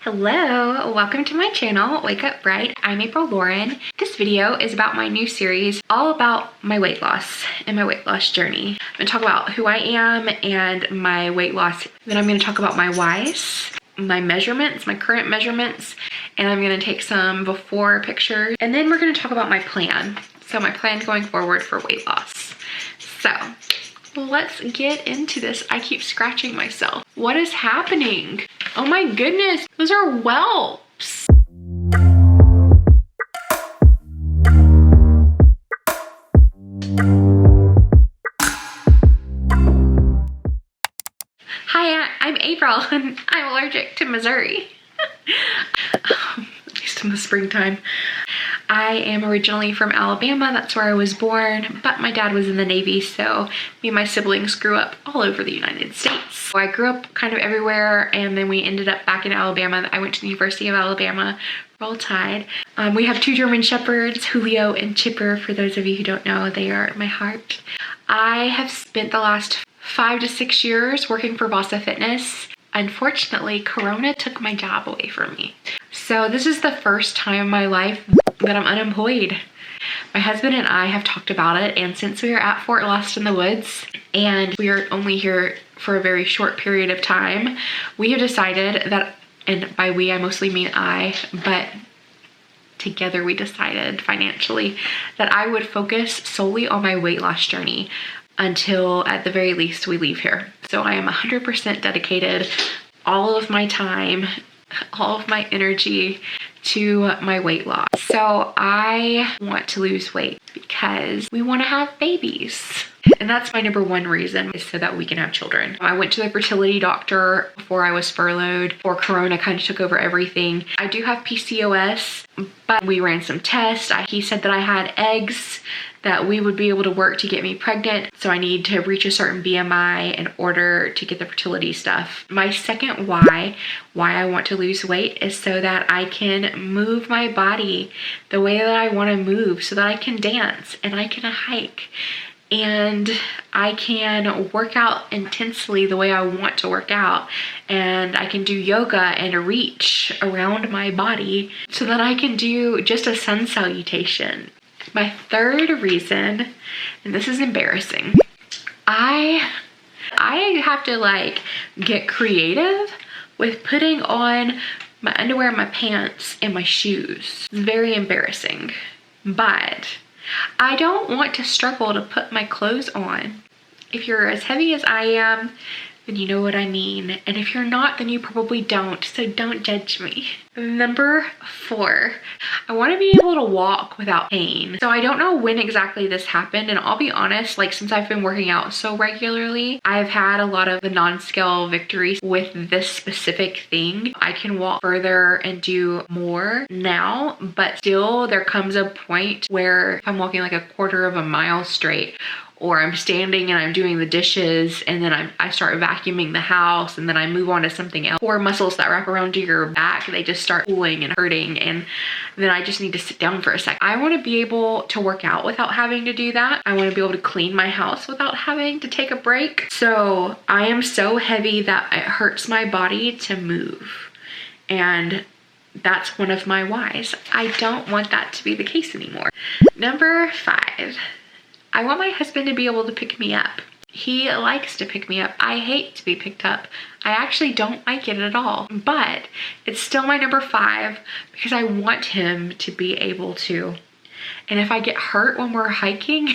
Hello, welcome to my channel, Wake Up Bright. I'm April Lauren. This video is about my new series, all about my weight loss and my weight loss journey. I'm gonna talk about who I am and my weight loss. Then I'm gonna talk about my whys, my measurements, my current measurements, and I'm gonna take some before pictures. And then we're gonna talk about my plan. So my plan going forward for weight loss. So let's get into this. I keep scratching myself. What is happening? Oh my goodness, those are whelps. Hi, I'm April and I'm allergic to Missouri. At least in the springtime. I am originally from Alabama, that's where I was born, but my dad was in the Navy, so me and my siblings grew up all over the United States. So I grew up kind of everywhere, and then we ended up back in Alabama. I went to the University of Alabama, Roll Tide. We have two German Shepherds, Julio and Chipper. For those of you who don't know, they are my heart. I have spent the last 5 to 6 years working for Vasa Fitness. Unfortunately, Corona took my job away from me. So this is the first time in my life that I'm unemployed. My husband and I have talked about it, and since we are at Fort Lost in the Woods and we are only here for a very short period of time, we have decided that, and by we I mostly mean I, but together we decided financially that I would focus solely on my weight loss journey until at the very least we leave here. So I am 100% dedicated, all of my time, all of my energy to my weight loss. So I want to lose weight because we want to have babies. And that's my number one reason, is so that we can have children. I went to the fertility doctor before I was furloughed, before Corona kind of took over everything. I do have PCOS, but we ran some tests. He said that I had eggs that we would be able to work to get me pregnant. So I need to reach a certain BMI in order to get the fertility stuff. My second why I want to lose weight is so that I can move my body the way that I want to move, so that I can dance and I can hike and I can work out intensely the way I want to work out, and I can do yoga and reach around my body so that I can do just a sun salutation. My third reason, and this is embarrassing, I have to get creative with putting on my underwear, my pants, and my shoes. It's very embarrassing, but I don't want to struggle to put my clothes on. If you're as heavy as I am, then you know what I mean. And if you're not, then you probably don't. So don't judge me. Number 4, I want to be able to walk without pain. So I don't know when exactly this happened. And I'll be honest, since I've been working out so regularly, I've had a lot of the non-scale victories with this specific thing. I can walk further and do more now, but still there comes a point where if I'm walking like a quarter of a mile straight, or I'm standing and I'm doing the dishes, and then I start vacuuming the house, and then I move on to something else. Core muscles that wrap around to your back, they just start pulling and hurting, and then I just need to sit down for a second. I want to be able to work out without having to do that. I want to be able to clean my house without having to take a break. So I am so heavy that it hurts my body to move. And that's one of my whys. I don't want that to be the case anymore. Number 5. I want my husband to be able to pick me up. He likes to pick me up. I hate to be picked up. I actually don't like it at all, but it's still my number 5 because I want him to be able to. And if I get hurt when we're hiking,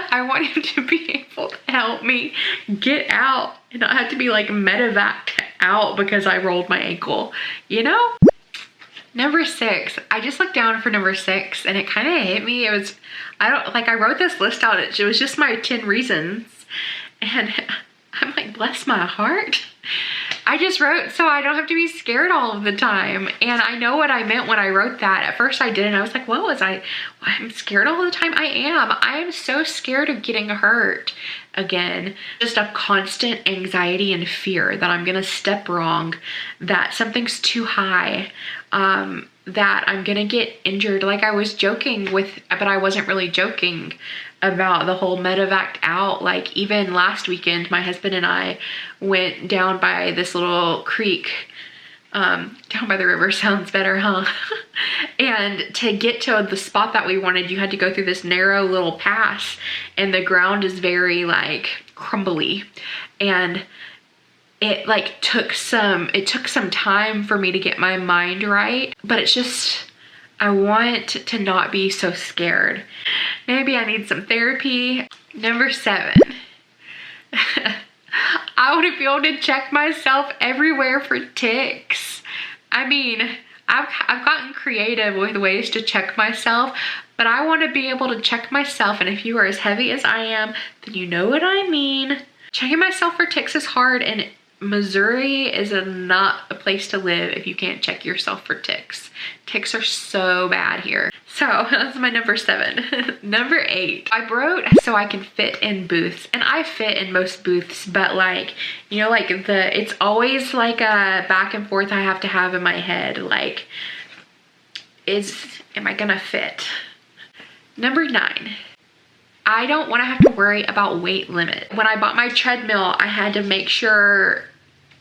I want him to be able to help me get out and not have to be medevaced out because I rolled my ankle, you know? Number 6, I just looked down for number 6 and it kind of hit me. I wrote this list out. It was just my 10 reasons. And I'm like, bless my heart. I just wrote so I don't have to be scared all of the time. And I know what I meant when I wrote that. At first I didn't. I was like, what was I? I'm scared all the time. I am so scared of getting hurt again. Just a constant anxiety and fear that I'm going to step wrong, that something's too high, that I'm going to get injured. I was joking with, but I wasn't really joking about the whole medevac out. Even last weekend, my husband and I went down by this little creek Down by the river sounds better, huh? And to get to the spot that we wanted, you had to go through this narrow little pass, and the ground is very like crumbly, and it like took some time for me to get my mind right, but it's just, I want to not be so scared. Maybe I need some therapy. Number 7. I want to be able to check myself everywhere for ticks. I mean, I've gotten creative with ways to check myself, but I want to be able to check myself, and if you are as heavy as I am, then you know what I mean. Checking myself for ticks is hard, and Missouri is not a place to live if you can't check yourself for ticks. Ticks are so bad here. So that's my number 7. Number 8, I wrote so I can fit in booths, and I fit in most booths, but like, you know, like it's always like a back and forth I have to have in my head, like, am I gonna fit? Number 9, I don't want to have to worry about weight limit. When I bought my treadmill, I had to make sure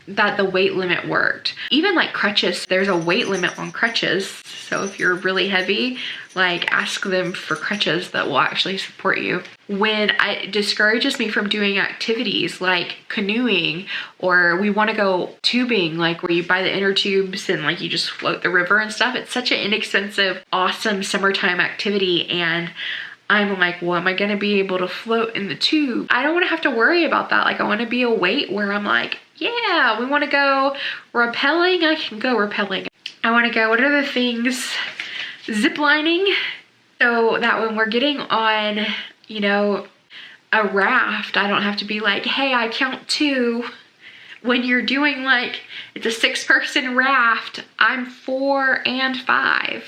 that the weight limit worked. Even like crutches, there's a weight limit on crutches. So if you're really heavy, like ask them for crutches that will actually support you. When it discourages me from doing activities like canoeing, or we want to go tubing, like where you buy the inner tubes and like you just float the river and stuff. It's such an inexpensive, awesome summertime activity, and I'm like, well, am I gonna be able to float in the tube? I don't want to have to worry about that. Like, I want to be a weight where I'm like, yeah, we want to go rappelling, I can go rappelling. I want to go, what are the things? Zip lining. So that when we're getting on, you know, a raft, I don't have to be like, hey, I count 2. When you're doing like, it's a 6-person raft, I'm 4 and 5.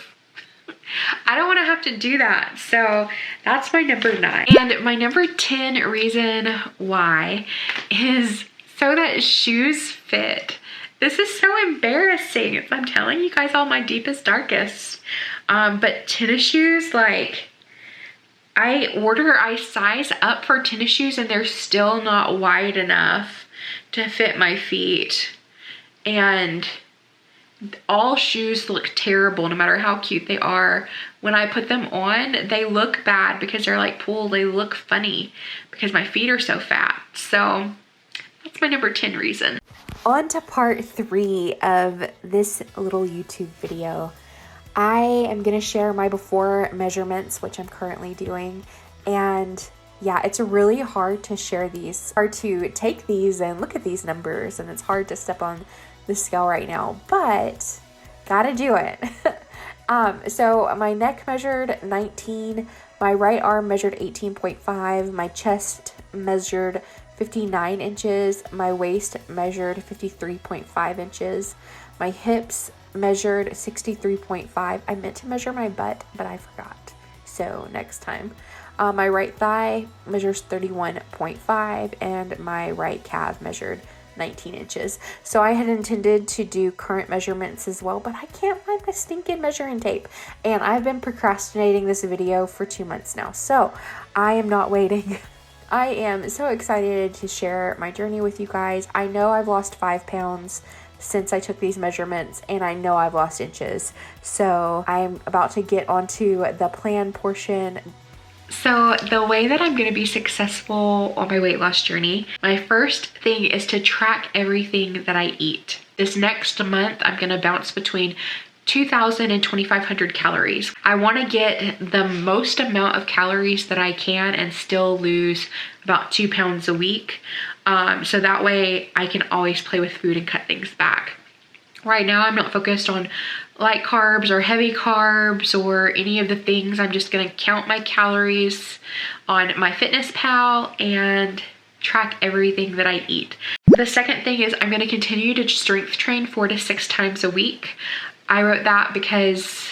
I don't want to have to do that. So that's my number 9. And my number 10 reason why is so that shoes fit. This is so embarrassing. I'm telling you guys all my deepest, darkest. But tennis shoes, like, I size up for tennis shoes and they're still not wide enough to fit my feet. And all shoes look terrible no matter how cute they are. When I put them on, they look bad because they're like pulled. They look funny because my feet are so fat. So that's my number 10 reason. On to part 3 of this little YouTube video. I am going to share my before measurements, which I'm currently doing. And yeah, it's really hard to share these, hard to take these and look at these numbers. And it's hard to step on the scale right now, but gotta do it. So my neck measured 19, my right arm measured 18.5, my chest measured 59 inches, my waist measured 53.5 inches, my hips measured 63.5. I meant to measure my butt, but I forgot. So next time. My right thigh measures 31.5, and my right calf measured 19 inches. So I had intended to do current measurements as well, but I can't find my stinking measuring tape. And I've been procrastinating this video for 2 months now. So I am not waiting. I am so excited to share my journey with you guys. I know I've lost 5 pounds since I took these measurements, and I know I've lost inches. So I'm about to get onto the plan portion. So the way that I'm going to be successful on my weight loss journey, my first thing is to track everything that I eat. This next month, I'm going to bounce between 2,000 and 2,500 calories. I want to get the most amount of calories that I can and still lose about 2 pounds a week. So that way I can always play with food and cut things back. Right now, I'm not focused on light carbs or heavy carbs or any of the things. I'm just going to count my calories on MyFitnessPal and track everything that I eat. The second thing is I'm going to continue to strength train 4 to 6 times a week. I wrote that because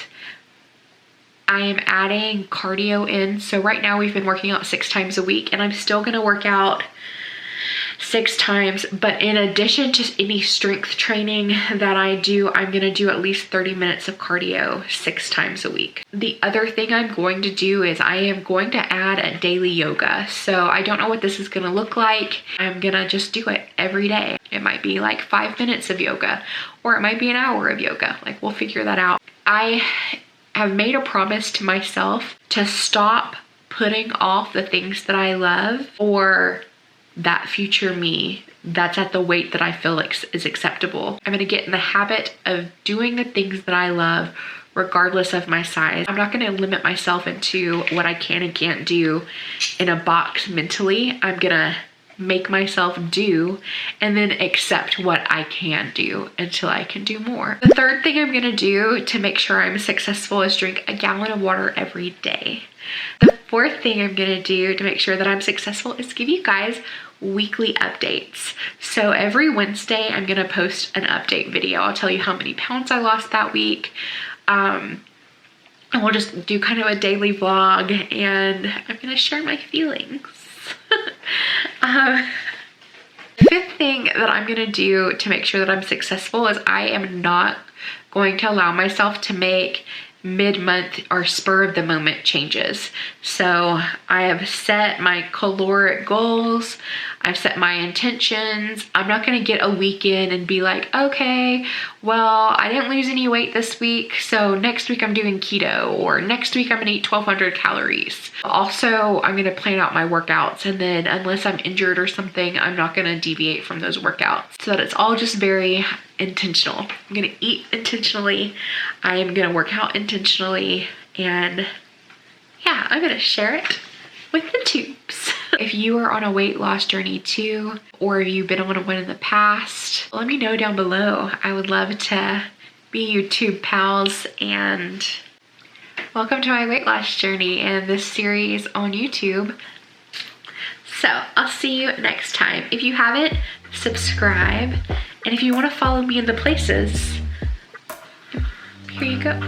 I am adding cardio in. So right now we've been working out 6 times a week, and I'm still going to work out 6 times, but in addition to any strength training that I do, I'm gonna do at least 30 minutes of cardio 6 times a week. The other thing I'm going to do is I am going to add a daily yoga. So I don't know what this is gonna look like. I'm gonna just do it every day. It might be like 5 minutes of yoga, or it might be an hour of yoga. Like, we'll figure that out. I have made a promise to myself to stop putting off the things that I love or that future me that's at the weight that I feel like is acceptable. I'm gonna get in the habit of doing the things that I love regardless of my size. I'm not gonna limit myself into what I can and can't do in a box mentally. I'm gonna make myself do and then accept what I can do until I can do more. The third thing I'm gonna do to make sure I'm successful is drink a gallon of water every day. The fourth thing I'm gonna do to make sure that I'm successful is give you guys weekly updates. So every Wednesday I'm gonna post an update video. I'll tell you how many pounds I lost that week. And we'll just do kind of a daily vlog, and I'm gonna share my feelings. The fifth thing that I'm gonna do to make sure that I'm successful is I am not going to allow myself to make mid-month or spur of the moment changes. So I have set my caloric goals. I've set my intentions. I'm not going to get a week in and be like, okay, well, I didn't lose any weight this week, so next week I'm doing keto, or next week I'm going to eat 1,200 calories. Also, I'm going to plan out my workouts, and then unless I'm injured or something, I'm not going to deviate from those workouts, so that it's all just very intentional. I'm going to eat intentionally. I am going to work out intentionally, and yeah, I'm going to share it with the tubes. If you are on a weight loss journey too, or if you've been on one in the past, let me know down below. I would love to be your tube pals, and welcome to my weight loss journey and this series on YouTube. So I'll see you next time. If you haven't, subscribe. And if you want to follow me in the places, here you go.